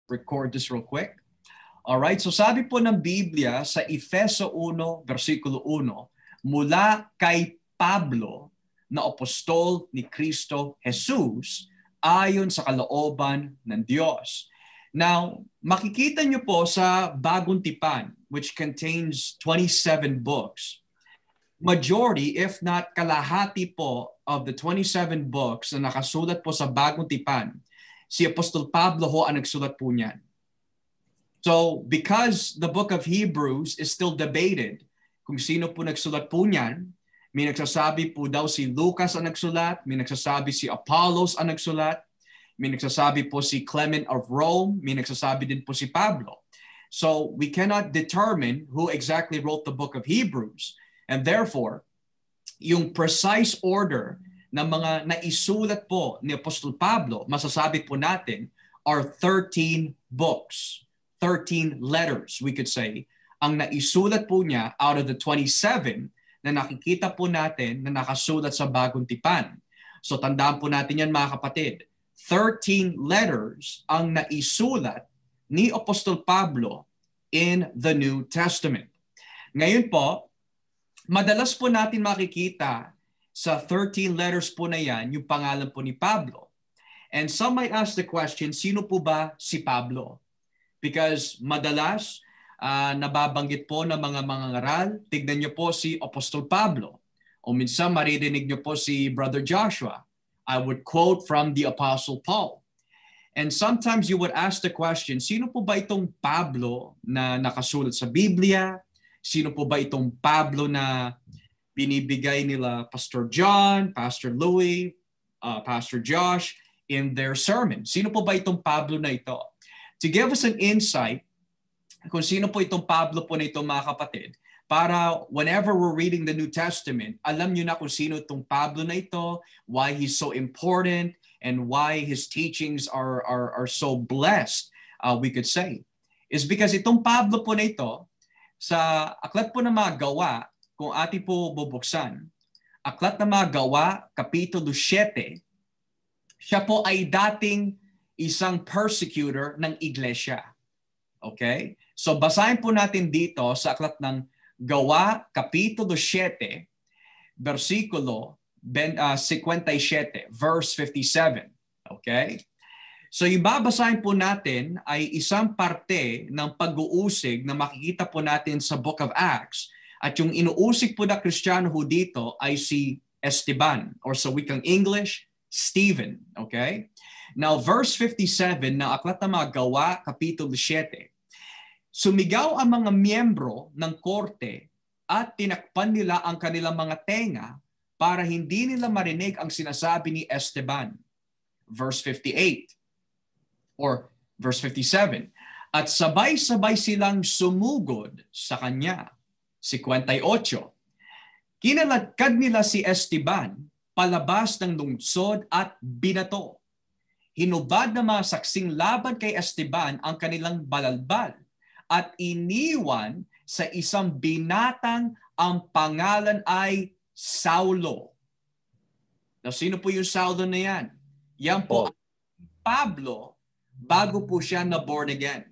record this real quick. Alright, so sabi po ng Biblia sa Efeso 1, versikulo 1, mula kay Pablo na apostol ni Kristo Jesus ayon sa kalooban ng Diyos. Now, makikita nyo po sa Bagong Tipan, which contains 27 books, majority, if not kalahati po of the 27 books na nakasulat po sa Bagong Tipan, si Apostol Pablo ho ang nagsulat po niyan. So, because the book of Hebrews is still debated kung sino po nagsulat po niyan, may nagsasabi po daw si Lucas ang nagsulat, may nagsasabi si Apollos ang nagsulat, may nagsasabi po si Clement of Rome, may nagsasabi din po si Pablo. So, we cannot determine who exactly wrote the book of Hebrews. And therefore, yung precise order ng mga naisulat po ni Apostol Pablo, masasabi po natin, are 13 books, 13 letters, we could say, ang naisulat po niya out of the 27 na nakikita po natin na nakasulat sa Bagong Tipan. So tandaan po natin yan mga kapatid, 13 letters ang naisulat ni Apostol Pablo in the New Testament. Ngayon po, madalas po natin makikita sa 13 letters po na yan, yung pangalan po ni Pablo. And some might ask the question, sino po ba si Pablo? Because madalas, nababanggit po ng mga mangangaral, tignan niyo po si Apostol Pablo. O minsan maririnig niyo po si Brother Joshua. I would quote from the Apostle Paul. And sometimes you would ask the question, sino po ba itong Pablo na nakasulat sa Biblia? Sino po ba itong Pablo na binibigay nila Pastor John, Pastor Louis, Pastor Josh in their sermon? Sino po ba itong Pablo na ito? To give us an insight kung sino po itong Pablo po na ito mga kapatid, para whenever we're reading the New Testament, alam nyo na kung sino itong Pablo na ito, why he's so important, and why his teachings are so blessed, we could say. Is because itong Pablo po na ito, sa Aklat po ng mga Gawa, kung ating po bubuksan, Aklat ng mga Gawa, Kapitulo 7, siya po ay dating isang persecutor ng iglesia. Okay? So basahin po natin dito sa Aklat ng Gawa, Kapitulo 7, versikulo 57, verse 57. Okay? So yung babasahin po natin ay isang parte ng pag-uusig na makikita po natin sa Book of Acts. At yung inuusig po na Kristiyano ho dito ay si Esteban, or sa wikang English, Stephen. Okay? Now, verse 57 na Aklat ng mga Gawa, Kapitulo 7. Sumigaw ang mga miyembro ng korte at tinakpan nila ang kanilang mga tenga para hindi nila marinig ang sinasabi ni Esteban. Verse 58 or verse 57. At sabay-sabay silang sumugod sa kanya. 58. Kinaladkad nila si Esteban palabas ng lungsod at binato. Hinubad ng mga saksing laban kay Esteban ang kanilang balalbal at iniwan sa isang binatang ang pangalan ay Saulo. Now, sino po yung Saulo na yan? Yan po ang Pablo bago po siya na born again.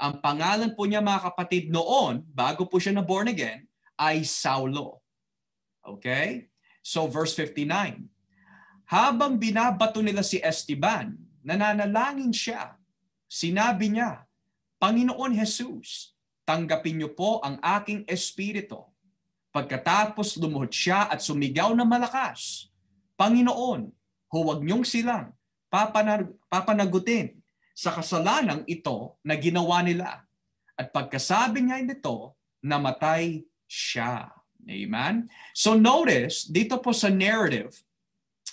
Ang pangalan po niya mga kapatid noon, bago po siya na born again, ay Saulo. Okay? So verse 59. Habang binabato nila si Esteban, nananalangin siya. Sinabi niya, Panginoon Jesus, tanggapin niyo po ang aking espiritu. Pagkatapos lumuhod siya at sumigaw na malakas, Panginoon, huwag niyong silang papanagutin sa kasalanang ito na ginawa nila. At pagkasabi niya nito, namatay siya. Amen? So notice, dito po sa narrative,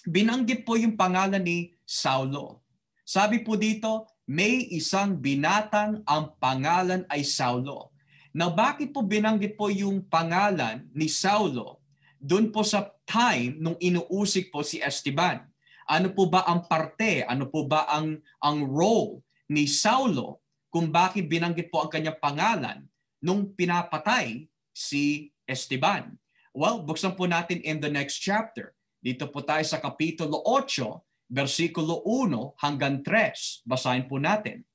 binanggit po yung pangalan ni Saulo. Sabi po dito, may isang binatang ang pangalan ay Saulo. Now, bakit po binanggit po yung pangalan ni Saulo doon po sa time nung inuusig po si Esteban? Ano po ba ang parte? Ano po ba ang role ni Saulo kung bakit binanggit po ang kanyang pangalan nung pinapatay si Esteban? Well, buksan po natin in the next chapter. Dito po tayo sa Kapitulo 8, versikulo 1 hanggang 3. Basahin po natin.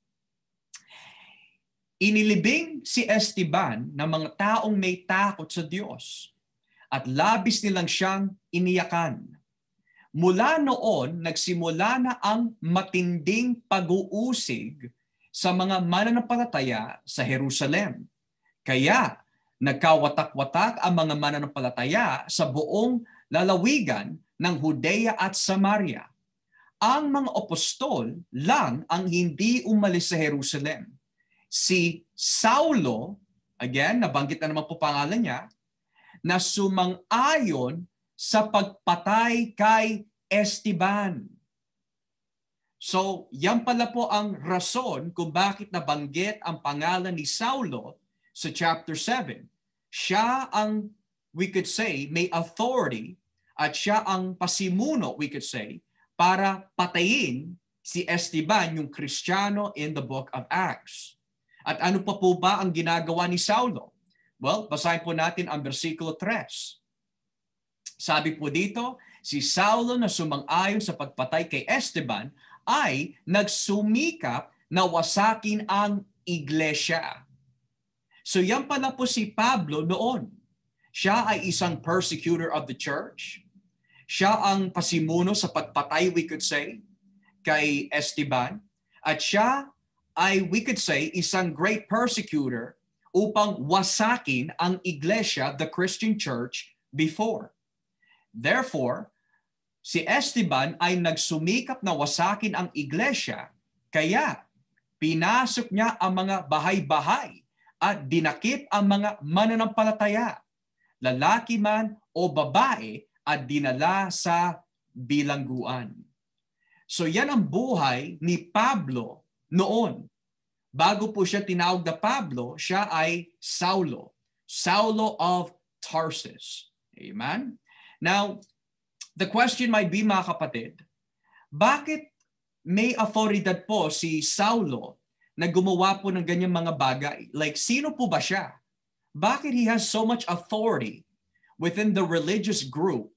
Inilibing si Esteban ng mga taong may takot sa Diyos at labis nilang siyang iniyakan. Mula noon, nagsimula na ang matinding pag-uusig sa mga mananampalataya sa Jerusalem. Kaya nagkawatak-watak ang mga mananampalataya sa buong lalawigan ng Judea at Samaria. Ang mga apostol lang ang hindi umalis sa Jerusalem. Si Saulo, again, nabanggit na naman po pangalan niya, na sumang-ayon sa pagpatay kay Esteban. So, yan pala po ang rason kung bakit nabanggit ang pangalan ni Saulo sa chapter 7. Siya ang, we could say, may authority at siya ang pasimuno, we could say, para patayin si Esteban, yung Kristiyano in the book of Acts. At ano pa po ba ang ginagawa ni Saulo? Well, basahin po natin ang versikulo 3. Sabi po dito, si Saulo na sumang-ayon sa pagpatay kay Esteban ay nagsumikap na wasakin ang iglesia. So yan pala po si Pablo noon. Siya ay isang persecutor of the church. Siya ang pasimuno sa pagpatay, we could say, kay Esteban. At siya ay, we could say, isang great persecutor upang wasakin ang iglesia, the Christian church, before. Therefore, si Esteban ay nagsumikap na wasakin ang iglesia, kaya pinasok niya ang mga bahay-bahay at dinakip ang mga mananampalataya, lalaki man o babae, at dinala sa bilangguan. So yan ang buhay ni Pablo noon. Bago po siya tinawag na Pablo, siya ay Saulo. Saulo of Tarsus. Amen? Now, the question might be, mga kapatid, bakit may authority po si Saulo na gumawa po ng ganyang mga bagay? Like, sino po ba siya? Bakit he has so much authority within the religious group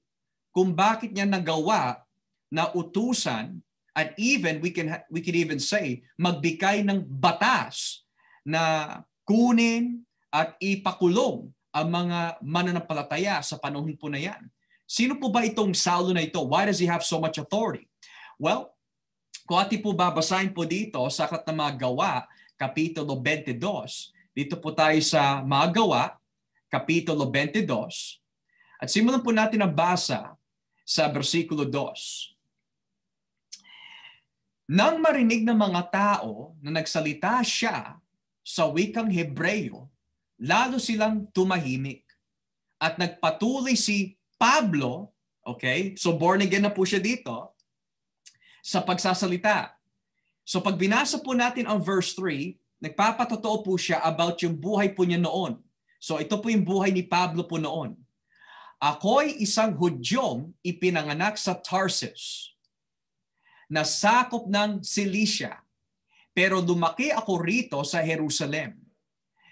kung bakit niya nagawa na utusan at even, we can even say, magbigay ng batas na kunin at ipakulong ang mga mananampalataya sa panahon po na yan? Sino po ba itong Saulo na ito? Why does he have so much authority? Well, kung ating po babasahin po dito sa Aklat ng Mga Gawa, Kapitulo 22. Dito po tayo sa Mga Gawa, Kapitulo 22. At simulan po natin ang basa sa versikulo 2. Nang marinig ng mga tao na nagsalita siya sa wikang Hebreyo, lalo silang tumahimik. At nagpatuloy si Pablo, okay, so born again na po siya dito, sa pagsasalita. So pag binasa po natin ang verse 3, nagpapatotoo po siya about yung buhay po niya noon. So ito po yung buhay ni Pablo po noon. Ako'y isang Hudyong ipinanganak sa Tarsus, na sakop ng Cilicia, pero lumaki ako rito sa Jerusalem.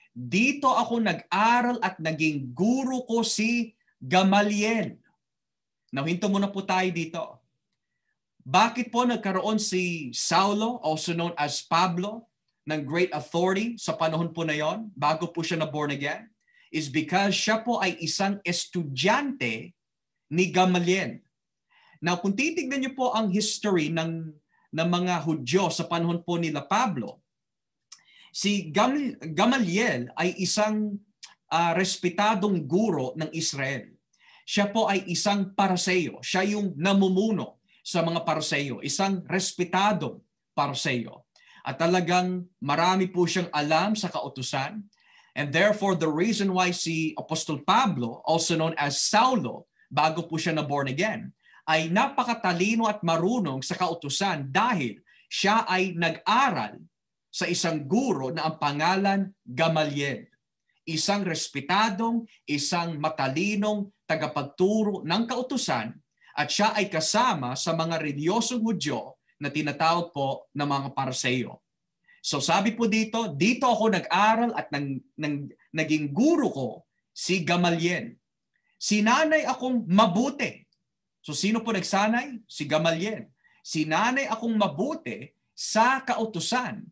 Dito ako nag-aral at naging guro ko si Gamaliel. Now, hinto muna po tayo dito. Bakit po nagkaroon si Saulo, also known as Pablo, ng great authority sa panahon po na yon, bago po siya na born again? Is because siya po ay isang estudyante ni Gamaliel. Now, kung titignan niyo po ang history ng mga Hudyo sa panahon po nila Pablo, si Gamaliel ay isang respetadong guro ng Israel. Siya po ay isang Pariseo. Siya yung namumuno sa mga Pariseo. Isang respetadong Pariseo. At talagang marami po siyang alam sa kautusan. And therefore, the reason why si Apostol Pablo, also known as Saulo, bago po siya na born again, ay napakatalino at marunong sa kautusan dahil siya ay nag-aral sa isang guro na ang pangalan Gamaliel. Isang respetadong, isang matalinong tagapagturo ng kautusan at siya ay kasama sa mga reliyosong Hudyo na tinatawag po na mga Pariseo. So sabi po dito ako nag-aral at naging guro ko si Gamaliel. Sinanay akong mabuti. So sino po nagsanay? Si Gamaliel. Sinanay akong mabuti sa kautusan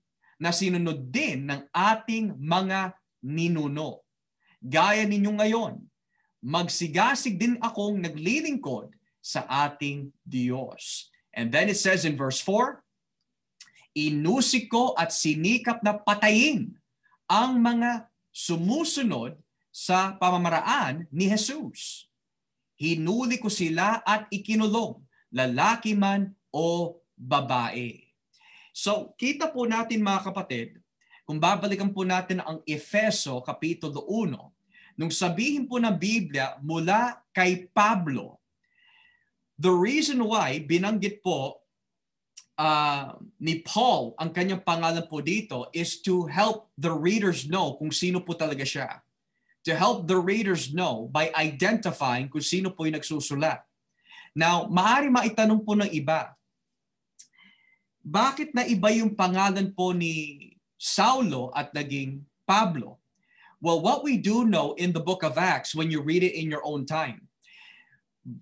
na sinunod din ng ating mga ninuno. Gaya ninyo ngayon, magsigasig din akong naglilingkod sa ating Diyos. And then it says in verse 4, inusik ko at sinikap na patayin ang mga sumusunod sa pamamaraan ni Jesus. Hinuli ko sila at ikinulong, lalaki man o babae. So, kita po natin mga kapatid, kung babalikan po natin ang Efeso Kapitulo 1, nung sabihin po ng Biblia mula kay Pablo, the reason why binanggit po ni Paul ang kanyang pangalan po dito is to help the readers know kung sino po talaga siya. To help the readers know by identifying kung sino po yung nagsusulat. Now, maaari maitanong po ng iba, bakit na iba yung pangalan po ni Saulo at naging Pablo? Well, what we do know in the book of Acts, when you read it in your own time,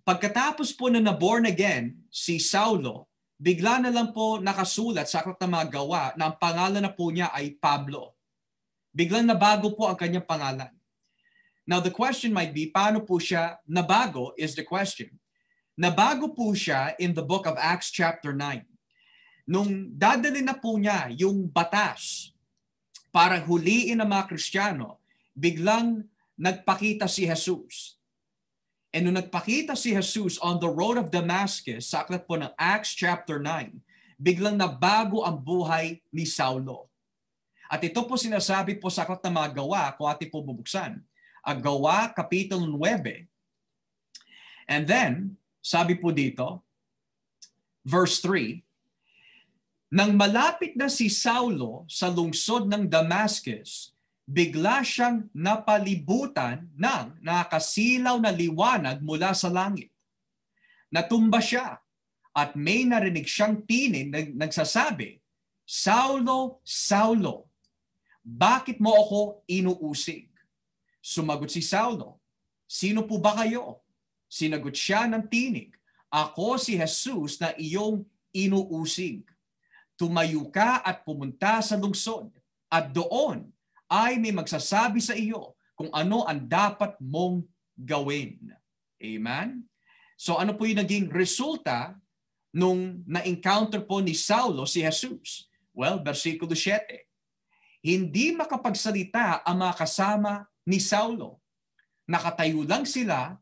pagkatapos po na na-born again si Saulo, bigla na lang po nakasulat sa aklat ng mga gawa na ang pangalan na po niya ay Pablo. Biglang nabago po ang kanyang pangalan. Now the question might be, paano po siya nabago is the question. Nabago po siya in the book of Acts chapter 9. Nung dadalhin na po niya yung batas para huliin ang mga Kristiyano, biglang nagpakita si Jesus. And nung nagpakita si Jesus on the road of Damascus, sa aklat po ng Acts chapter 9, biglang nabago ang buhay ni Saulo. At ito po sinasabi po sa aklat ng mga gawa, kung ating po bubuksan. Ang Gawa, Kapitulo 9. And then, sabi po dito, verse 3, nang malapit na si Saulo sa lungsod ng Damascus, bigla siyang napalibutan ng nakasilaw na liwanag mula sa langit. Natumba siya at may narinig siyang tinig na nagsasabi, Saulo, Saulo, bakit mo ako inuusig? Sumagot si Saulo, sino po ba kayo? Sinagot siya ng tinig, ako si Jesus na iyong inuusig. Tumayo ka at pumunta sa lungsod at doon ay may magsasabi sa iyo kung ano ang dapat mong gawin. Amen? So ano po yung naging resulta nung na-encounter po ni Saulo si Jesus? Well, versikulo 7. Hindi makapagsalita ang mga kasama ni Saulo. Nakatayo lang sila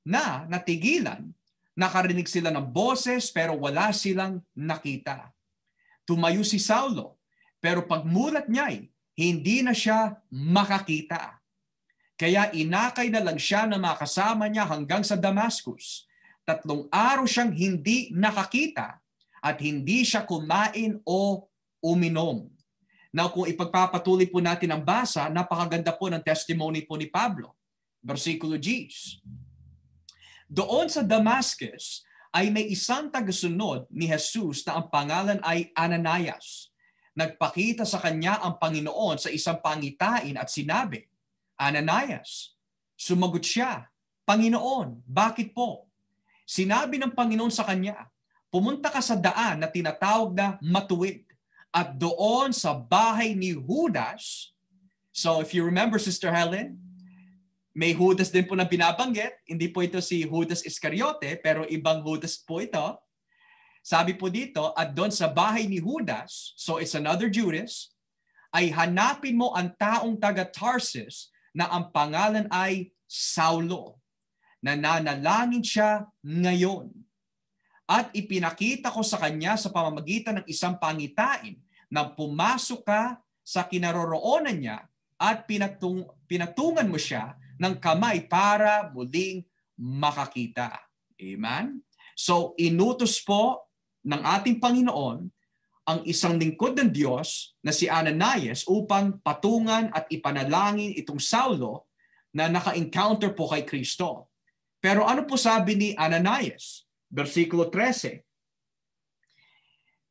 na natigilan, nakarinig sila ng boses pero wala silang nakita. Tumayo si Saulo, pero pagmulat niya'y hindi na siya makakita. Kaya inakay na lang siya ng mga kasama niya hanggang sa Damascus. 3 araw siyang hindi nakakita at hindi siya kumain o uminom. Now, kung ipagpapatuloy po natin ang basa, napakaganda po ng testimony po ni Pablo. Versikulo 10. Doon sa Damascus ay may isang tagasunod ni Jesus na ang pangalan ay Ananias. Nagpakita sa kanya ang Panginoon sa isang pangitain at sinabi, Ananias. Sumagot siya, Panginoon, bakit po? Sinabi ng Panginoon sa kanya, pumunta ka sa daan na tinatawag na Matuwid at doon sa bahay ni Judas. So if you remember, Sister Helen, may Judas din po na binabanggit. Hindi po ito si Judas Iscariote, pero ibang Judas po ito. Sabi po dito, at doon sa bahay ni Judas, so it's another Judas, ay hanapin mo ang taong taga Tarsus na ang pangalan ay Saulo. Nananalangin siya ngayon. At ipinakita ko sa kanya sa pamamagitan ng isang pangitain na pumasok ka sa kinaroroonan niya at pinatungan mo siya ng kamay para muling makakita. Amen? So, inutos po ng ating Panginoon ang isang lingkod ng Diyos na si Ananias upang patungan at ipanalangin itong Saulo na naka-encounter po kay Kristo. Pero ano po sabi ni Ananias? Versikulo 13.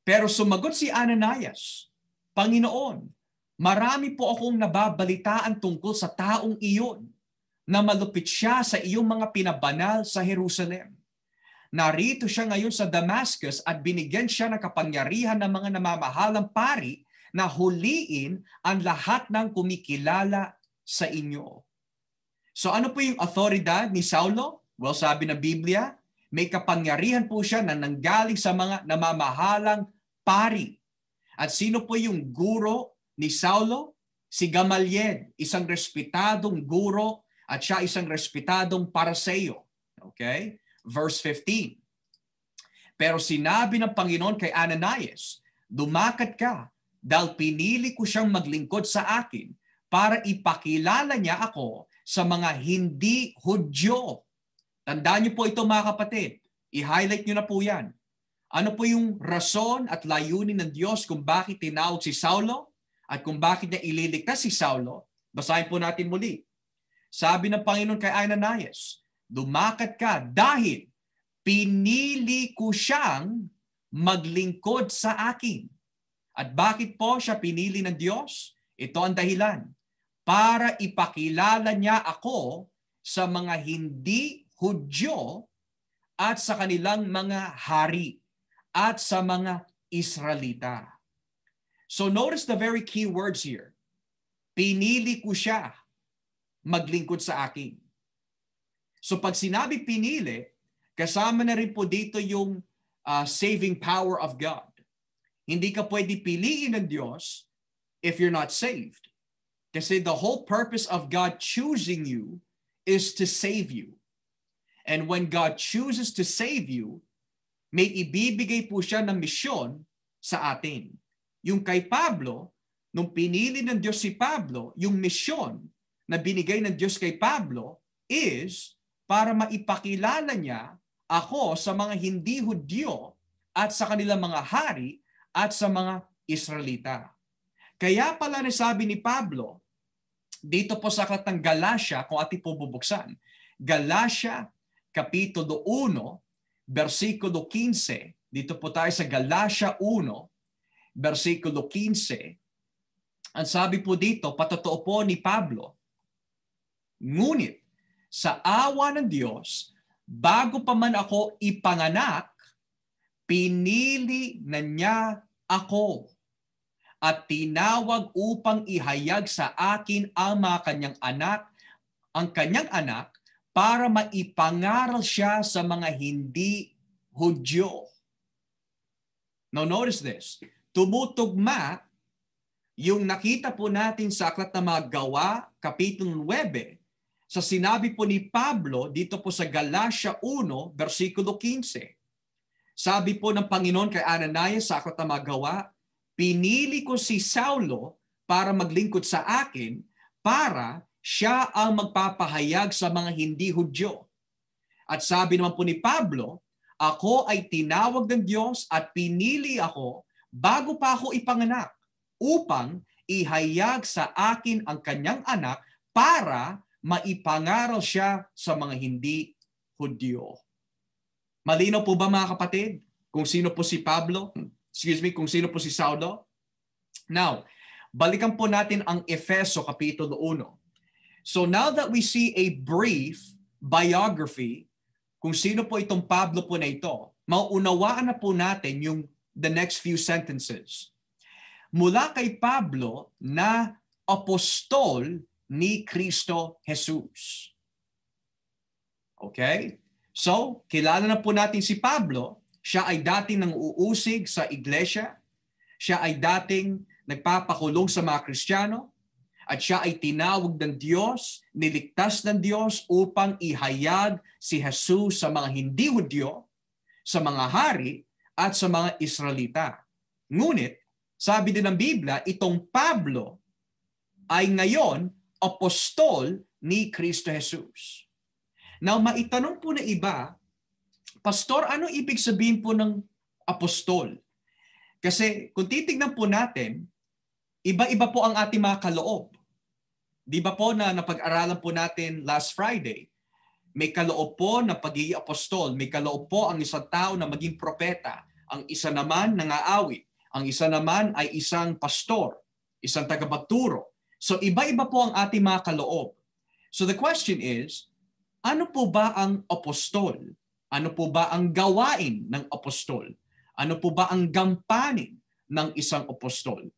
Pero sumagot si Ananias, Panginoon, marami po akong nababalitaan tungkol sa taong iyon na malupit siya sa iyong mga pinabanal sa Jerusalem. Narito siya ngayon sa Damascus at binigyan siya ng kapangyarihan ng mga namamahalang pari na huliin ang lahat ng kumikilala sa inyo. So ano po yung autoridad ni Saulo? Well, sabi ng Biblia, may kapangyarihan po siya na nanggaling sa mga namamahalang pari. At sino po yung guro ni Saulo? Si Gamaliel, isang respetadong guro at siya isang respetadong Pariseo. Okay? Verse 15. Pero sinabi ng Panginoon kay Ananias, dumakat ka dahil pinili ko siyang maglingkod sa akin para ipakilala niya ako sa mga hindi Hudyo. Tandaan niyo po ito mga kapatid. I-highlight niyo na po yan. Ano po yung rason at layunin ng Diyos kung bakit tinawag si Saulo at kung bakit niya ililigtas si Saulo? Basahin po natin muli. Sabi ng Panginoon kay Ananias, dumakat ka dahil pinili ko siyang maglingkod sa akin. At bakit po siya pinili ng Diyos? Ito ang dahilan. Para ipakilala niya ako sa mga hindi Hudyo at sa kanilang mga hari at sa mga Israelita. So notice the very key words here. Pinili ko siya maglingkod sa akin. So pag sinabi pinili, kasama na rin po dito yung saving power of God. Hindi ka pwede piliin ng Diyos if you're not saved. Kasi the whole purpose of God choosing you is to save you. And when God chooses to save you, may ibibigay po siya ng misyon sa atin. Yung kay Pablo, nung pinili ng Diyos si Pablo, yung misyon na binigay ng Diyos kay Pablo is para maipakilala niya ako sa mga hindi Hudyo at sa kanilang mga hari at sa mga Israelita. Kaya pala nasabi ni Pablo, dito po sa aklat ng Galatia, kung ating po bubuksan, Galatia, Kapitulo 1, versikulo 15, dito po tayo sa Galatia 1, versikulo 15, ang sabi po dito, patotoo po ni Pablo, ngunit sa awa ng Diyos, bago pa man ako ipanganak, pinili na niya ako at tinawag upang ihayag sa akin ang kanyang anak, para maipangaral siya sa mga hindi Hudyo. Now notice this. Tumutugma yung nakita po natin sa aklat ng mga Gawa, Kapitulo 9, sa sinabi po ni Pablo dito po sa Galatia 1, versikulo 15. Sabi po ng Panginoon kay Ananias sa aklat ng mga Gawa, pinili ko si Saulo para maglingkod sa akin para siya ang magpapahayag sa mga hindi Hudyo. At sabi naman po ni Pablo, ako ay tinawag ng Diyos at pinili ako bago pa ako ipanganak upang ihayag sa akin ang kanyang anak para maipangaral siya sa mga hindi Hudyo. Malinaw po ba mga kapatid kung sino po si Pablo? Kung sino po si Saulo? Now, balikan po natin ang Efeso Kapitulo 1. So now that we see a brief biography kung sino po itong Pablo po na ito, mauunawaan na po natin yung the next few sentences. Mula kay Pablo na apostol ni Kristo Jesus. Okay? So, kilala na po natin si Pablo. Siya ay dating nang uusig sa iglesia. Siya ay dating nagpapakulong sa mga Kristiyano. At siya ay tinawag ng Diyos, niligtas ng Diyos upang ihayag si Jesus sa mga hindi Hudyo, sa mga hari, at sa mga Israelita. Ngunit, sabi din ng Biblia, itong Pablo ay ngayon apostol ni Kristo Jesus. Now, maitanong po na iba, Pastor, ano ibig sabihin po ng apostol? Kasi kung titignan po natin, iba-iba po ang ating mga kaloob. Di ba po na napag-aralan po natin last Friday, may kaloob po na pagiging apostol, may kaloob po ang isang tao na maging propeta, ang isa naman nangaawit, ang isa naman ay isang pastor, isang tagapagturo. So iba-iba po ang ating mga kaloob. So the question is, ano po ba ang apostol? Ano po ba ang gawain ng apostol? Ano po ba ang gampanin ng isang apostol?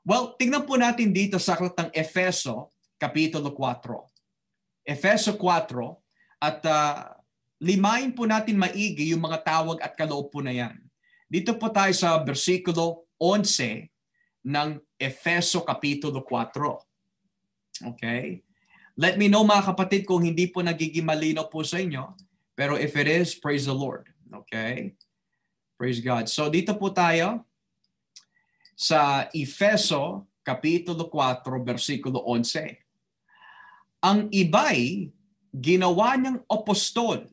Well, tingnan po natin dito sa aklat ng Efeso, Kapitulo 4. Efeso 4, at limayin po natin maigi yung mga tawag at kaloob po na yan. Dito po tayo sa versikulo 11 ng Efeso Kapitulo 4. Okay? Let me know mga kapatid kung hindi po nagiging malinaw po sa inyo. Pero if it is, praise the Lord. Okay? Praise God. So dito po tayo sa Efeso Kapitulo 4, versikulo 11. Ang iba'y ginawa niyang apostol.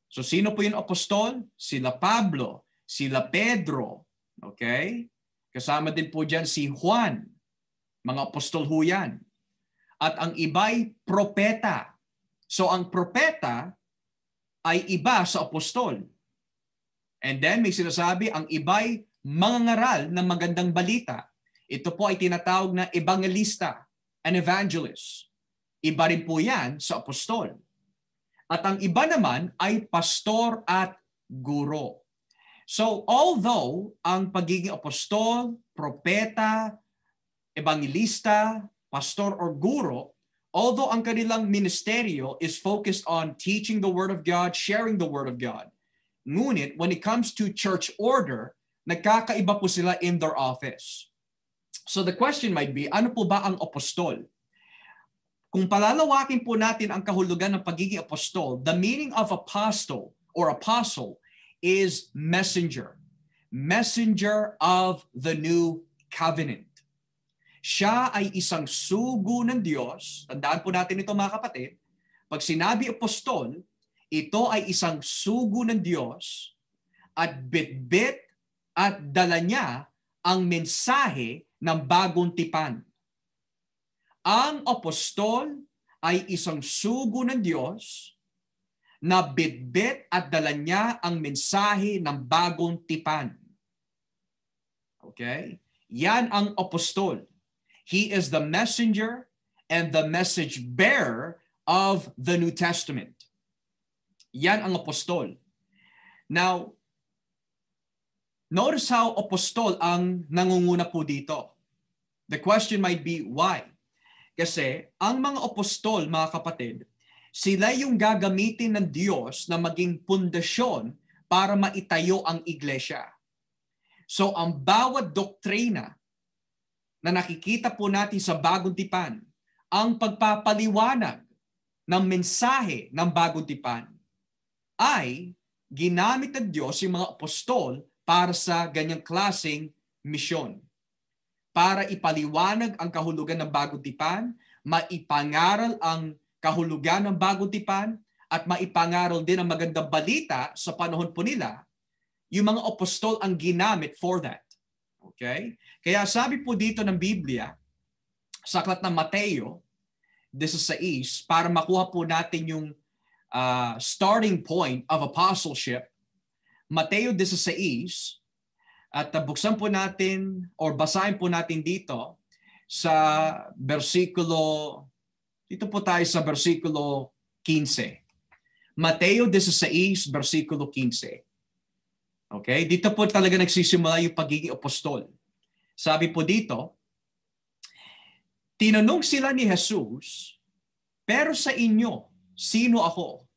So sino po yung apostol? Sila Pablo, sila Pedro. Okay? Kasama din po dyan si Juan. Mga apostol ho yan. At ang iba'y propeta. So ang propeta ay iba sa apostol. And then may sinasabi, ang iba'y mangangaral ng magandang balita. Ito po ay tinatawag na evangelista, an evangelist. Iba rin po yan sa apostol. At ang iba naman ay pastor at guro. So although ang pagiging apostol, propeta, evangelista, pastor or guro, although ang kanilang ministeryo is focused on teaching the Word of God, sharing the Word of God, ngunit when it comes to church order, nagkakaiba po sila in their office. So the question might be, ano po ba ang apostol? Kung palalawakin po natin ang kahulugan ng pagiging apostol, the meaning of apostle or apostle is messenger. Messenger of the new covenant. Siya ay isang sugo ng Diyos. Tandaan po natin ito mga kapatid. Pag sinabi apostol, ito ay isang sugo ng Diyos at bitbit at dala niya ang mensahe ng bagong tipan. Ang apostol ay isang sugo ng Diyos na bitbit at dala niya ang mensahe ng bagong tipan. Okay? Yan ang apostol. He is the messenger and the message bearer of the New Testament. Yan ang apostol. Now, notice how apostol ang nangunguna po dito. The question might be, why? Kasi ang mga apostol, mga kapatid, sila yung gagamitin ng Diyos na maging pundasyon para maitayo ang iglesia. So ang bawat doktrina na nakikita po natin sa bagong tipan, ang pagpapaliwanag ng mensahe ng bagong tipan, ay ginamit ng Diyos yung mga apostol para sa ganyang klaseng misyon. Para ipaliwanag ang kahulugan ng bagong tipan, maipangaral ang kahulugan ng bagong tipan, at maipangaral din ang magandang balita sa panahon po nila, yung mga apostol ang ginamit for that. Okay? Kaya sabi po dito ng Biblia, sa aklat ng Mateo 16, para makuha po natin yung starting point of apostleship, Mateo 16, at buksan po natin or basahin po natin dito sa versikulo, dito po tayo sa versikulo 15. Mateo 16, versikulo 15. Okay? Dito po talaga nagsisimula yung pagiging apostol. Sabi po dito, tinanong sila ni Jesus, pero sa inyo, sino ako?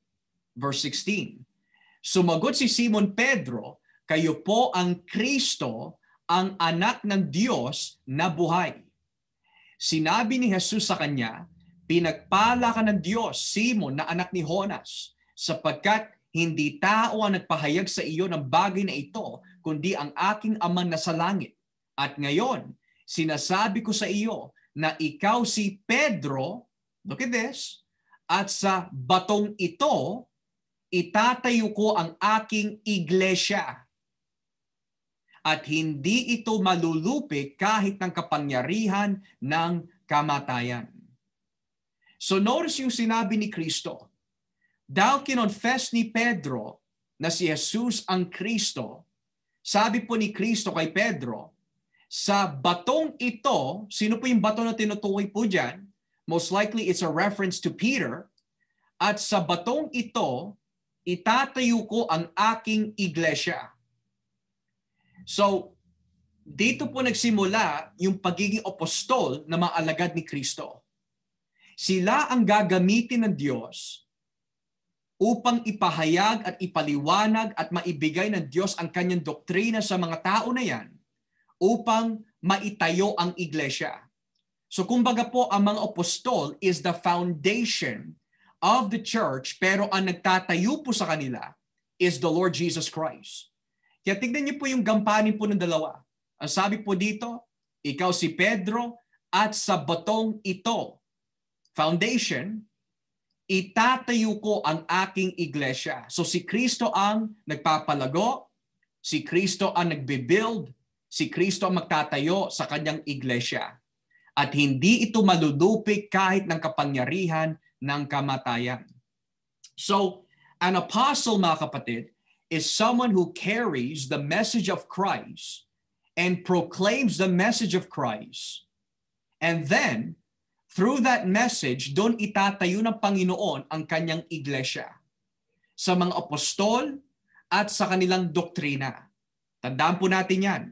Verse 16. Sumagot si Simon Pedro, kayo po ang Kristo, ang anak ng Diyos na buhay. Sinabi ni Jesus sa kanya, pinagpala ka ng Diyos, Simon, na anak ni Jonas, sapagkat hindi tao ang nagpahayag sa iyo ng bagay na ito, kundi ang aking Ama na sa langit. At ngayon, sinasabi ko sa iyo na ikaw si Pedro, look at this, at sa batong ito, itatayo ko ang aking iglesia. At hindi ito malulupig kahit ng kapangyarihan ng kamatayan. So notice yung sinabi ni Kristo. Dahil kinonfess ni Pedro na si Jesus ang Kristo, sabi po ni Kristo kay Pedro, sa batong ito, sino po yung bato na tinutukoy po dyan? Most likely it's a reference to Peter. At sa batong ito, itatayo ko ang aking iglesia. So, Dito po nagsimula yung pagiging apostol ng mga alagad ni Kristo. Sila ang gagamitin ng Diyos upang ipahayag at ipaliwanag at maibigay ng Diyos ang kanyang doktrina sa mga tao na yan upang maitayo ang iglesia. So kumbaga po, ang mga apostol is the foundation of the church, pero ang nagtatayo po sa kanila is the Lord Jesus Christ. Kaya tignan niyo po yung gampanin po ng dalawa. Ang sabi po dito, ikaw si Pedro at sa batong ito, foundation, itatayo ko ang aking iglesia. So si Kristo ang nagpapalago, si Kristo ang nagbe-build, si Kristo ang magtatayo sa kanyang iglesia. At hindi ito malulupig kahit ng kapangyarihan ng kamatayan. So, an apostle, mga kapatid, is someone who carries the message of Christ and proclaims the message of Christ. And then, through that message, doon itatayo ng Panginoon ang kanyang iglesia sa mga apostol at sa kanilang doktrina. Tandaan po natin yan.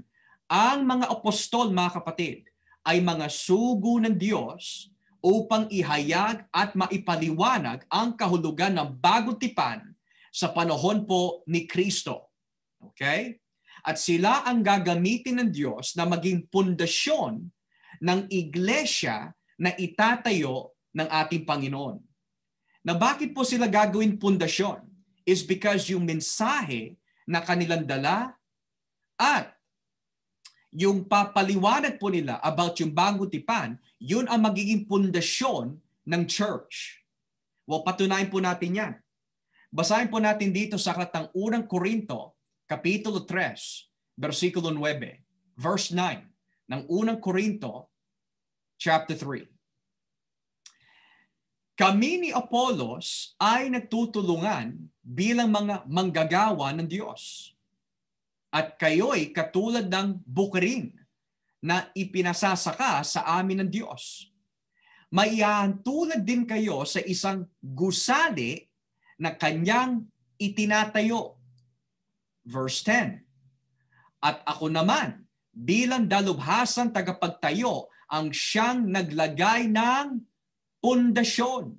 Ang mga apostol, mga kapatid, ay mga sugo ng Diyos upang ihayag at maipaliwanag ang kahulugan ng bagong tipan sa panahon po ni Kristo. Okay? At sila ang gagamitin ng Diyos na maging pundasyon ng iglesia na itatayo ng ating Panginoon. Na bakit po sila gagawin pundasyon? Is because yung mensahe na kanilang dala at yung papaliwanag po nila about yung bagong tipan, yun ang magiging pundasyon ng church. Well, patunayan po natin yan. Basahin po natin dito sa aklat ng unang Korinto, Kapitulo 3, versikulo 9, verse 9, ng unang Korinto, chapter 3. Kami ni Apollos ay nagtutulungan bilang mga manggagawa ng Diyos. At kayo'y katulad ng bukirin na ipinasasaka sa amin ng Diyos. Maihahantulad din kayo sa isang gusali na kanyang itinatayo. Verse 10. At ako naman, bilang dalubhasang tagapagtayo, ang siyang naglagay ng pundasyon.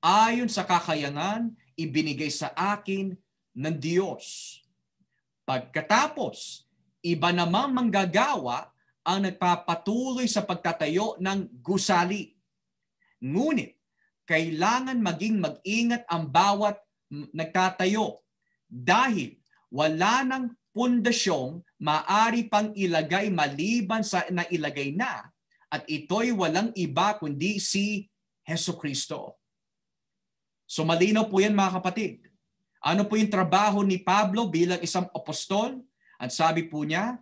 Ayon sa kakayangan, ibinigay sa akin ng Diyos. Pagkatapos, iba namang manggagawa ang nagpapatuloy sa pagtatayo ng gusali. Ngunit, kailangan maging mag-ingat ang bawat nagtatayo dahil wala ng pundasyong maaari pang ilagay maliban sa nailagay na, at ito'y walang iba kundi si Hesukristo. So malinaw po yan, mga kapatid. Ano po yung trabaho ni Pablo bilang isang apostol? At sabi po niya,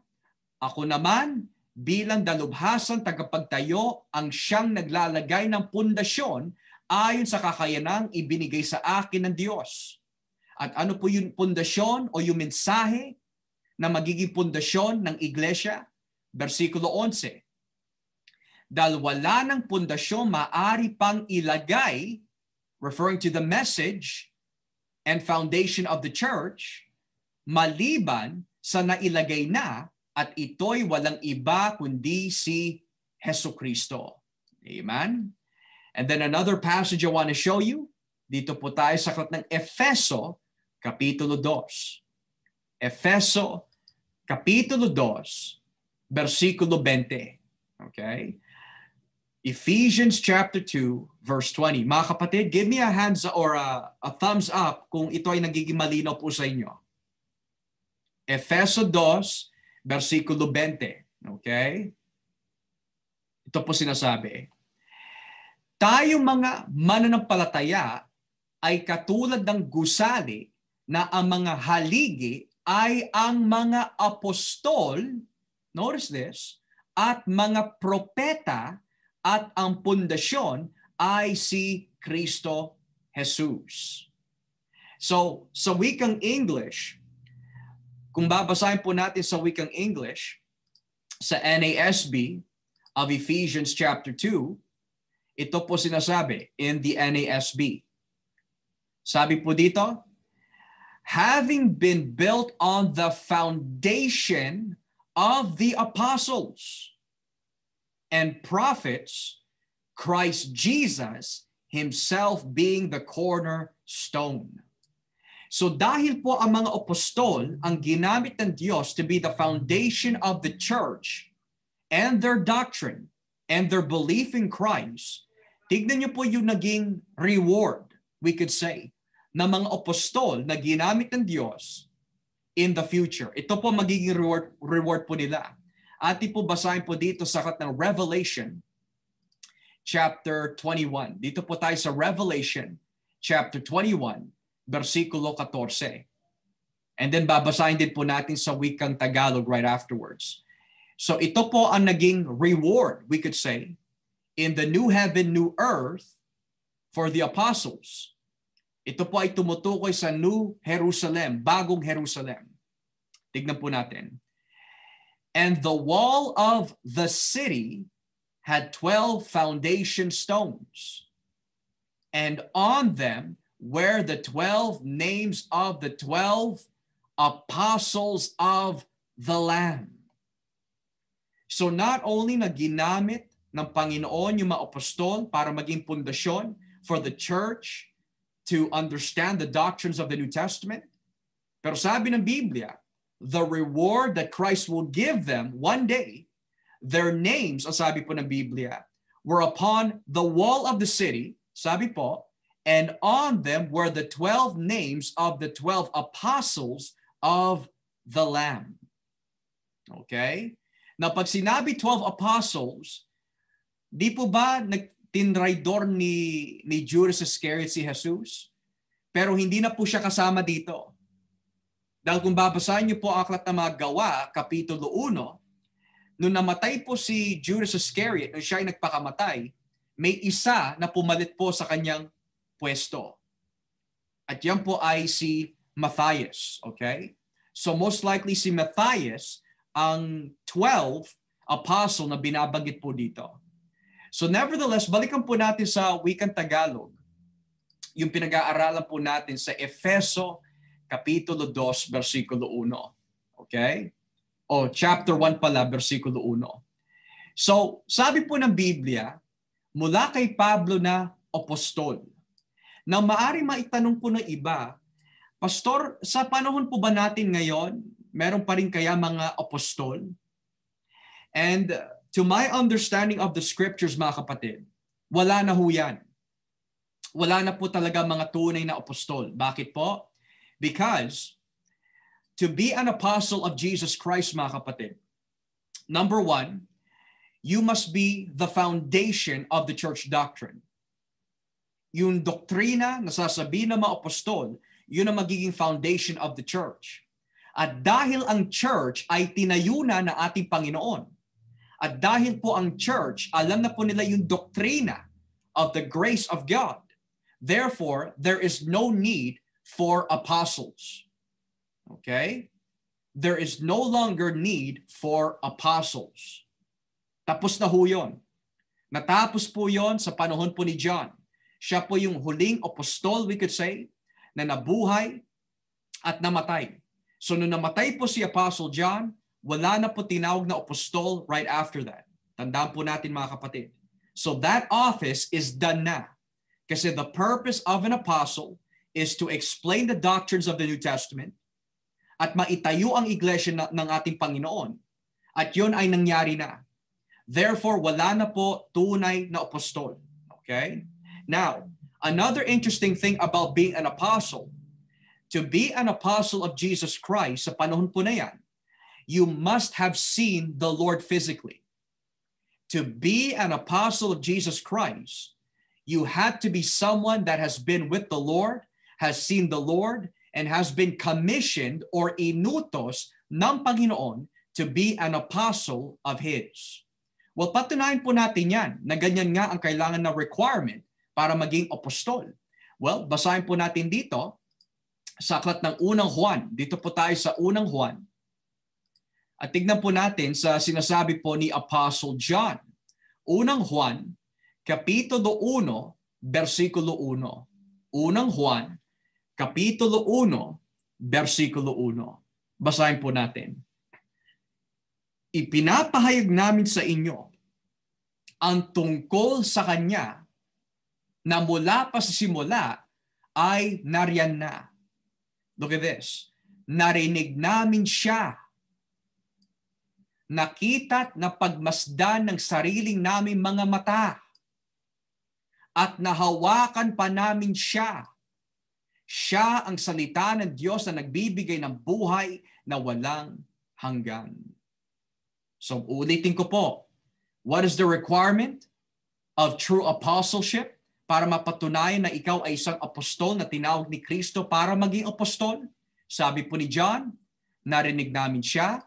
ako naman bilang dalubhasang tagapagtayo ang siyang naglalagay ng pundasyon ayon sa kakayanang ibinigay sa akin ng Diyos. At ano po yung pundasyon o yung mensahe na magiging pundasyon ng iglesia? Versikulo 11. Dahil wala ng pundasyon maaari pang ilagay, referring to the message and foundation of the church, maliban sa nailagay na, at ito'y walang iba kundi si Hesukristo. Amen? And then another passage I want to show you, dito po tayo sa aklat ng Efeso, Kapitulo 2. Efeso, Kapitulo 2, versikulo 20. Okay? Ephesians chapter 2, verse 20. Mga kapatid, give me a hands or a thumbs up kung ito ay nagiging malinaw po sa inyo. Efeso 2, versikulo 20. Okay? Ito po sinasabi. Tayong mga mananampalataya ay katulad ng gusali na ang mga haligi ay ang mga apostol, notice this, at mga propeta, at ang pundasyon ay si Kristo Jesus. So, sa wikang English, kung babasahin po natin sa wikang English, sa NASB of Ephesians chapter 2, ito po sinasabi in the NASB. Sabi po dito, having been built on the foundation of the apostles and prophets, Christ Jesus himself being the cornerstone. So dahil po ang mga apostol ang ginamit ng Diyos to be the foundation of the church and their doctrine and their belief in Christ, tignan niyo po yung naging reward, we could say, ng mga apostol na ginamit ng Diyos in the future. Ito po magiging reward po nila. Atin po basahin po dito sa aklat ng Revelation chapter 21. Dito po tayo sa Revelation chapter 21, versikulo 14. And then babasahin din po natin sa wikang Tagalog right afterwards. So ito po ang naging reward, we could say, in the new heaven, new earth for the apostles. Ito po ay tumutukoy sa New Jerusalem, bagong Jerusalem. Tignan po natin. And the wall of the city had 12 foundation stones, and on them were the 12 names of the 12 apostles of the Lamb. So not only na ginamit ng Panginoon yung mga apostol para maging pundasyon for the church to understand the doctrines of the New Testament, pero sabi ng Biblia, the reward that Christ will give them one day, their names, ang sabi po ng Biblia, were upon the wall of the city, sabi po, and on them were the 12 names of the 12 apostles of the Lamb. Okay? Now, pag sinabi 12 apostles, di po ba tinraidor ni Judas Iscariot si Jesus? Pero hindi na po siya kasama dito. Dahil kung babasahin niyo po ang aklat ng mga Gawa, Kapitulo 1, nung namatay po si Judas Iscariot, nung siya ay nagpakamatay, may isa na pumalit po sa kanyang pwesto. At yan po ay si Matthias. Okay? So most likely si Matthias ang 12 apostle na binabanggit po dito. So nevertheless, balikan po natin sa wikang Tagalog, yung pinag-aaralan po natin sa Efeso Kapitulo 2, versikulo 1. Okay? O chapter 1 pala, versikulo 1. So, sabi po ng Biblia, mula kay Pablo na apostol, na maari maitanong po ng iba, Pastor, sa panahon po ba natin ngayon, meron pa rin kaya mga apostol? And to my understanding of the scriptures, mga kapatid, wala na ho yan. Wala na po talaga mga tunay na apostol. Bakit po? Because to be an apostle of Jesus Christ, mga kapatid, number one, you must be the foundation of the church doctrine. Yung doktrina na sasabihin ng mga apostol, yun ang magiging foundation of the church. At dahil ang church ay tinayo na ng ating Panginoon, at dahil po ang church, alam na po nila yung doktrina of the grace of God, therefore, there is no need for apostles. Okay? There is no longer need for apostles. Tapos na ho yun. Natapos po yun sa panahon po ni John. Siya po yung huling apostol, we could say, na nabuhay at namatay. So nung namatay po si Apostle John, wala na po tinawag na apostol right after that. Tandaan po natin, mga kapatid. So that office is done na. Kasi the purpose of an apostle is to explain the doctrines of the New Testament at maitayo ang iglesia ng ating Panginoon. At yun ay nangyari na. Therefore, wala na po tunay na apostol. Okay? Now, another interesting thing about being an apostle, to be an apostle of Jesus Christ, sa panahon po na yan, you must have seen the Lord physically. To be an apostle of Jesus Christ, you had to be someone that has been with the Lord, has seen the Lord, and has been commissioned or inutos ng Panginoon to be an apostle of His. Well, patunayan po natin yan, na ganyan nga ang kailangan na requirement para maging apostol. Well, basahin po natin dito sa aklat ng unang Juan. Dito po tayo sa unang Juan. At tignan po natin sa sinasabi po ni Apostle John. Unang Juan, Kapitulo 1, versikulo 1. Unang Juan, Kapitulo 1, versikulo 1. Basahin po natin. Ipinapahayag namin sa inyo ang tungkol sa Kanya na mula pa sa simula ay nariyan na. Look at this. Narinig namin siya. Nakita't napagmasdan ng sariling naming mga mata. At nahawakan pa namin siya. Siya ang salita ng Diyos na nagbibigay ng buhay na walang hanggan. So ulitin ko po, what is the requirement of true apostleship para mapatunayan na ikaw ay isang apostol na tinawag ni Kristo para maging apostol? Sabi po ni John, narinig namin siya,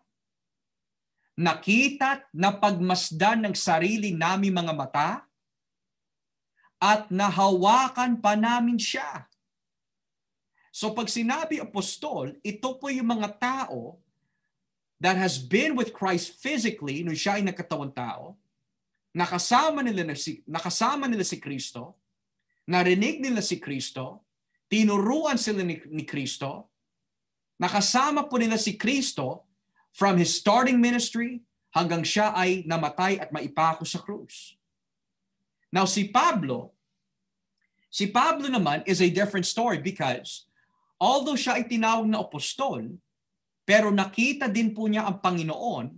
nakita't napagmasdan ng sarili naming mga mata, at nahawakan pa namin siya. So pag sinabi apostol, ito po yung mga tao that has been with Christ physically nung siya ay nagkatawang tao, nakasama nila si Kristo, narinig nila si Kristo, tinuruan sila ni Kristo, nakasama po nila si Kristo from His starting ministry hanggang siya ay namatay at maipako sa krus. Now si Pablo naman is a different story because although siya ay tinawag na apostol, pero nakita din po niya ang Panginoon,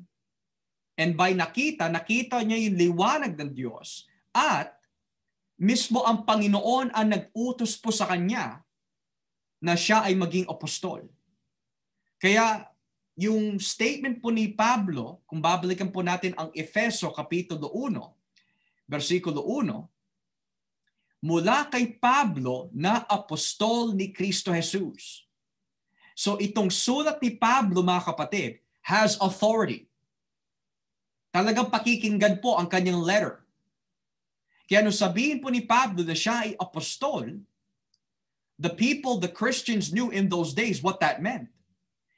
and by nakita niya yung liwanag ng Diyos, at mismo ang Panginoon ang nag-utos po sa kanya na siya ay maging apostol. Kaya yung statement po ni Pablo, kung babalikan po natin ang Efeso Kapitulo 1, versikulo 1, mula kay Pablo na apostol ni Kristo Jesus. So itong sulat ni Pablo, mga kapatid, has authority. Talagang pakikinggan po ang kanyang letter. Kaya nung sabihin po ni Pablo na siya ay apostol, the Christians knew in those days what that meant.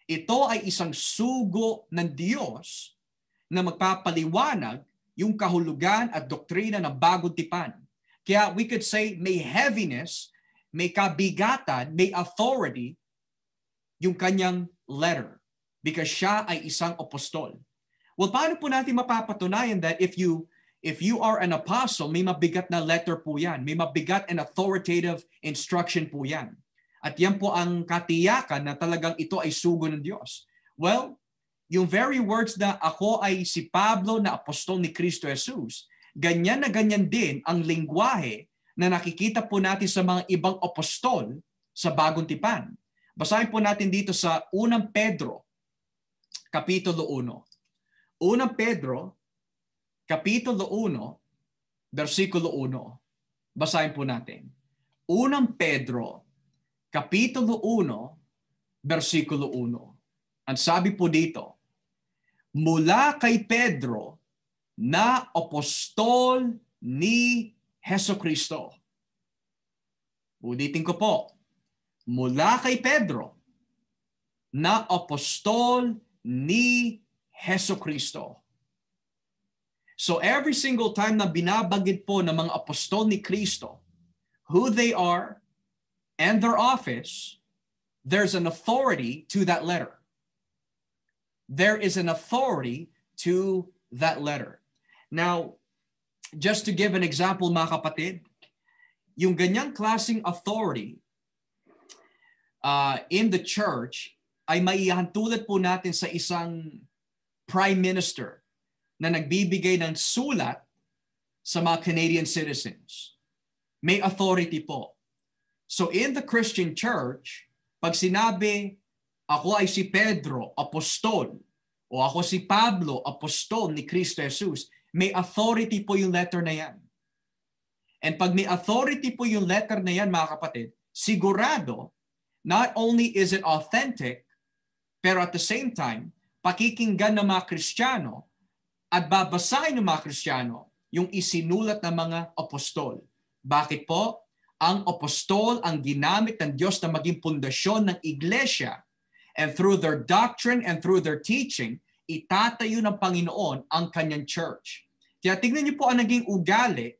Ito ay isang sugo ng Diyos na magpapaliwanag yung kahulugan at doktrina ng bagong tipan. Kaya we could say may heaviness, may kabigatan, may authority yung kanyang letter because siya ay isang apostol. Well, paano po natin mapapatunayan that if you are an apostle, may mabigat na letter po yan. May mabigat and authoritative instruction po yan. At yan po ang katiyakan na talagang ito ay sugo ng Diyos. Well, yung very words na ako ay si Pablo na apostol ni Kristo Jesus, ganyan na ganyan din ang lingwahe na nakikita po natin sa mga ibang apostol sa bagong tipan. Basahin po natin dito sa 1 Pedro, Kapitulo 1. 1 Pedro, Kapitulo 1, versikulo 1. Basahin po natin. 1 Pedro, Kapitulo 1, versikulo 1. Ang sabi po dito, mula kay Pedro na apostol ni Hesukristo. Ulitin ko po. Mula kay Pedro na apostol ni Hesukristo. So every single time na binabanggit po ng mga apostol ni Kristo, who they are and their office, there's an authority to that letter. There is an authority to that letter. Now, just to give an example, mga kapatid, yung ganyang klaseng authority in the church ay maihantulad po natin sa isang prime minister na nagbibigay ng sulat sa mga Canadian citizens. May authority po. So in the Christian church, pag sinabi, ako ay si Pedro, apostol, o ako si Pablo, apostol ni Kristo Jesus, may authority po yung letter na yan. And pag may authority po yung letter na yan, mga kapatid, sigurado, not only is it authentic, pero at the same time, pakikinggan ng mga Kristiyano at babasahin ng mga Kristiyano yung isinulat ng mga apostol. Bakit po? Ang apostol ang ginamit ng Diyos na maging pundasyon ng iglesia, and through their doctrine and through their teaching, itatayo ng Panginoon ang kanyang church. Kaya tingnan niyo po ang naging ugali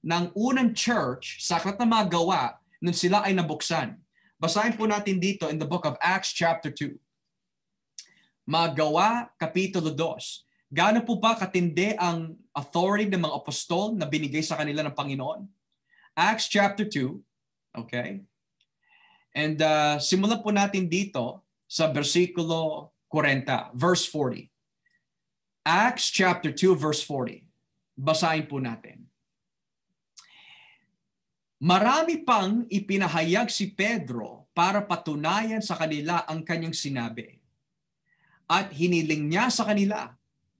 ng unang church sa Aklat ng Mga Gawa nung sila ay nabuksan. Basahin po natin dito in the book of Acts chapter 2. Mga Gawa, Kapitulo 2. Gaano po ba katindi ang authority ng mga apostol na binigay sa kanila ng Panginoon? Acts chapter 2, okay? And simulan po natin dito sa versikulo 40, verse 40. Acts chapter 2, verse 40. Basahin po natin. Marami pang ipinahayag si Pedro para patunayan sa kanila ang kanyang sinabi. At hiniling niya sa kanila,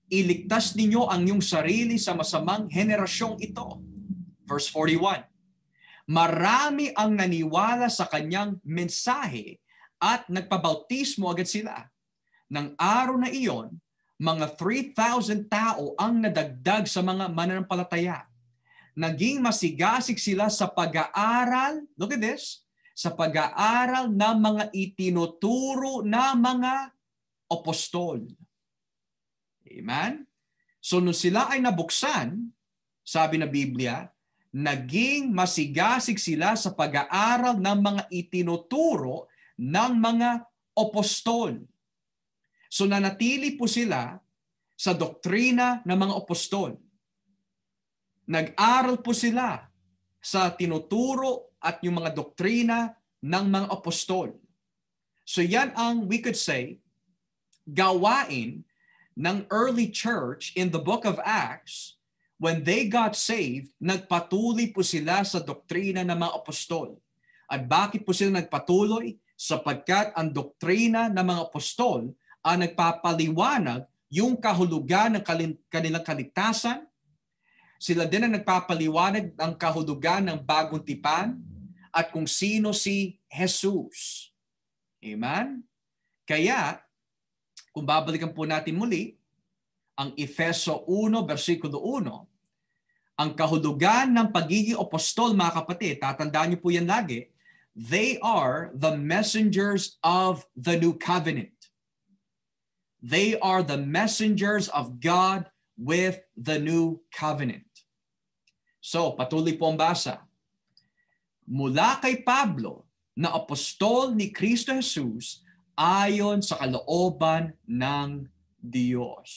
iligtas ninyo ang iyong sarili sa masamang henerasyong ito. Verse 41. Marami ang naniwala sa kanyang mensahe at nagpabautismo agad sila. Nang araw na iyon, mga 3,000 tao ang nadagdag sa mga mananampalataya. Naging masigasig sila sa pag-aaral, look at this, sa pag-aaral ng mga itinuturo na mga apostol. Amen? So nung sila ay nabuksan, sabi na Biblia, naging masigasig sila sa pag-aaral ng mga itinuturo ng mga apostol. So nanatili po sila sa doktrina ng mga apostol. Nag-aral po sila sa tinuturo at yung mga doktrina ng mga apostol. So yan ang, we could say, gawain ng early church in the book of Acts. When they got saved, nagpatuloy po sila sa doktrina ng mga apostol. At bakit po sila nagpatuloy? Sapagkat ang doktrina ng mga apostol ang nagpapaliwanag yung kahulugan ng kanilang kaligtasan. Sila din ang nagpapaliwanag ng kahulugan ng bagong tipan at kung sino si Jesus. Amen? Kaya, kung babalikan po natin muli, ang Efeso 1, versikulo 1, ang kahulugan ng pagiging apostol, mga kapatid, tatandaan niyo po yan lagi, they are the messengers of the new covenant. They are the messengers of God with the new covenant. So, patuloy po ang basa. Mula kay Pablo, na apostol ni Kristo Jesus, ayon sa kalooban ng Diyos.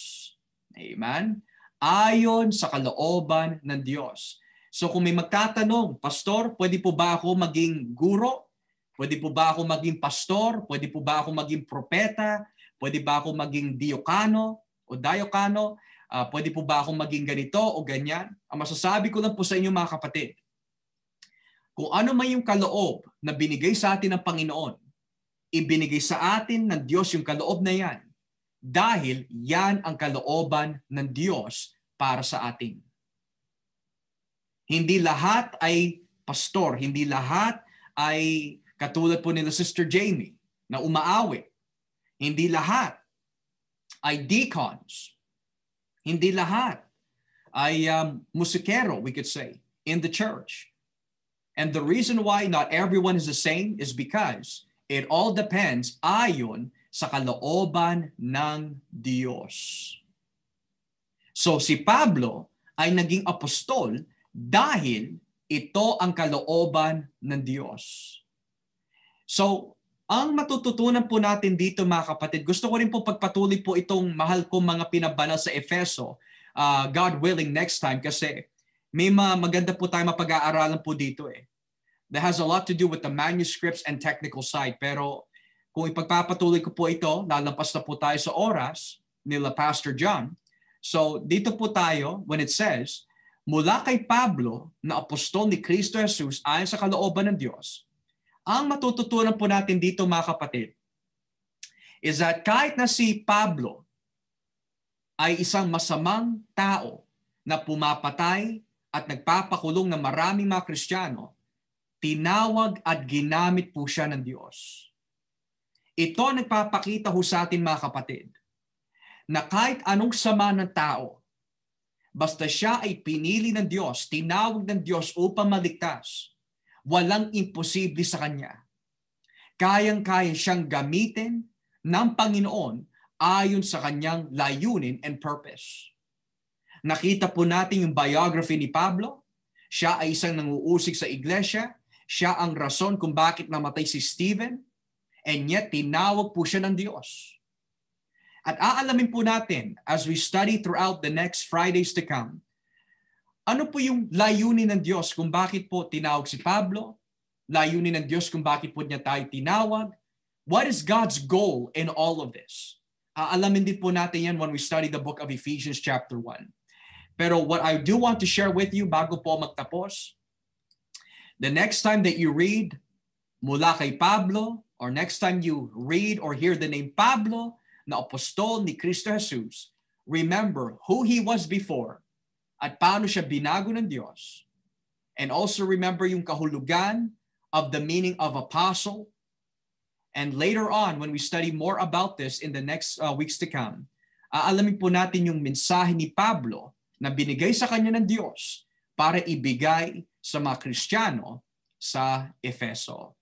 Amen? Ayon sa kalooban ng Diyos. So kung may magtatanong, Pastor, pwede po ba ako maging guro? Pwede po ba ako maging pastor? Pwede po ba ako maging propeta? Pwede ba ako maging diokano o dayokano? Pwede po ba ako maging ganito o ganyan? Ang masasabi ko lang po sa inyo mga kapatid, kung ano man yung kaloob na binigay sa atin ng Panginoon, ibinigay sa atin ng Diyos yung kaloob na yan dahil yan ang kalooban ng Diyos para sa atin. Hindi lahat ay pastor, hindi lahat ay katulad po nila Sister Jamie na umaawi. Hindi lahat ay deacons. Hindi lahat ay musikero, we could say, in the church. And the reason why not everyone is the same is because it all depends ayon sa kalooban ng Diyos. So si Pablo ay naging apostol dahil ito ang kalooban ng Diyos. So, ang matututunan po natin dito mga kapatid, gusto ko rin po pagpatuloy po itong mahal kong mga pinabanal sa Efeso, God willing next time kasi may maganda po tayo mapag-aaralan po dito eh. That has a lot to do with the manuscripts and technical side. Pero kung ipagpapatuloy ko po ito, lalampas na po tayo sa oras nila Pastor John. So dito po tayo when it says, mula kay Pablo na apostol ni Kristo Jesus ayon sa kalooban ng Diyos, ang matututunan po natin dito mga kapatid is that kahit na si Pablo ay isang masamang tao na pumapatay at nagpapakulong ng maraming mga Kristiyano, tinawag at ginamit po siya ng Diyos. Ito nagpapakita ho sa atin mga kapatid na kahit anong sama ng tao, basta siya ay pinili ng Diyos, tinawag ng Diyos upang maligtas, walang imposible sa Kanya. Kayang-kaya siyang gamitin ng Panginoon ayon sa Kanyang layunin and purpose. Nakita po natin yung biography ni Pablo. Siya ay isang nanguusig sa iglesia. Siya ang rason kung bakit namatay si Stephen. And yet, tinawag po siya ng Diyos. At aalamin po natin as we study throughout the next Fridays to come, ano po yung layunin ng Diyos kung bakit po tinawag si Pablo? Layunin ng Diyos kung bakit po niya tayo tinawag? What is God's goal in all of this? Aalamin din po natin yan when we study the book of Ephesians chapter 1. Pero what I do want to share with you bago po magtapos, the next time that you read mula kay Pablo, or next time you read or hear the name Pablo, na apostol ni Kristo Jesus, remember who he was before at paano siya binago ng Diyos. And also remember yung kahulugan of the meaning of apostle. And later on, when we study more about this in the next weeks to come, aalamin po natin yung mensahe ni Pablo na binigay sa kanya ng Diyos para ibigay sa mga Kristiyano sa Efeso.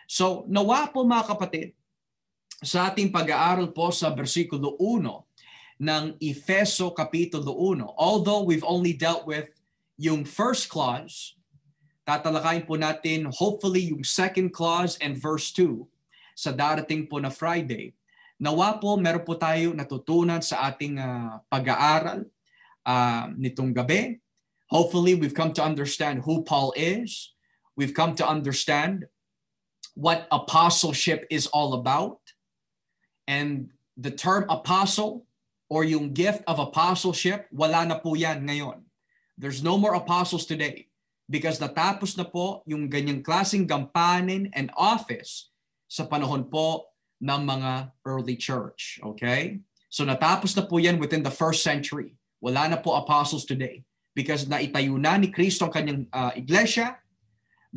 So, nawa po mga kapatid, sa ating pag-aaral po sa versikulo 1 ng Efeso Kapitulo 1, although we've only dealt with yung first clause, tatalakayin po natin hopefully yung second clause and verse 2 sa darating po na Friday. Nawa po meron po tayo natutunan sa ating pag-aaral nitong gabi. Hopefully we've come to understand who Paul is. We've come to understand what apostleship is all about. And the term apostle or yung gift of apostleship, wala na po yan ngayon. There's no more apostles today because natapos na po yung ganyang klaseng gampanin and office sa panahon po ng mga early church. Okay? So natapos na po yan within the first century. Wala na po apostles today because naitayo na ni Kristo ang kanyang iglesia.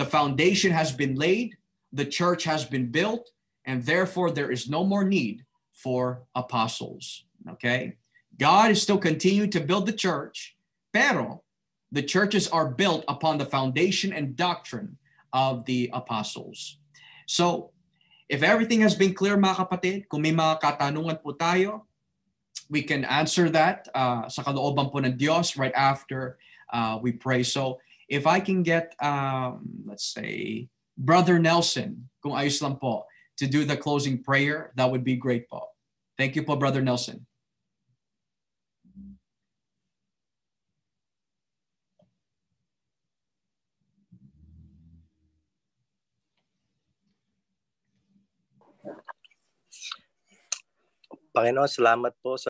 The foundation has been laid. The church has been built. And therefore, there is no more need for apostles. Okay? God is still continuing to build the church, pero the churches are built upon the foundation and doctrine of the apostles. So, if everything has been clear mga kapatid, kung may mga katanungan po tayo, we can answer that sa kalooban po ng Diyos right after we pray. So, if I can get, let's say, Brother Nelson, kung ayos lang po, to do the closing prayer, that would be great po. Thank you po, Brother Nelson. Panginoon, salamat po sa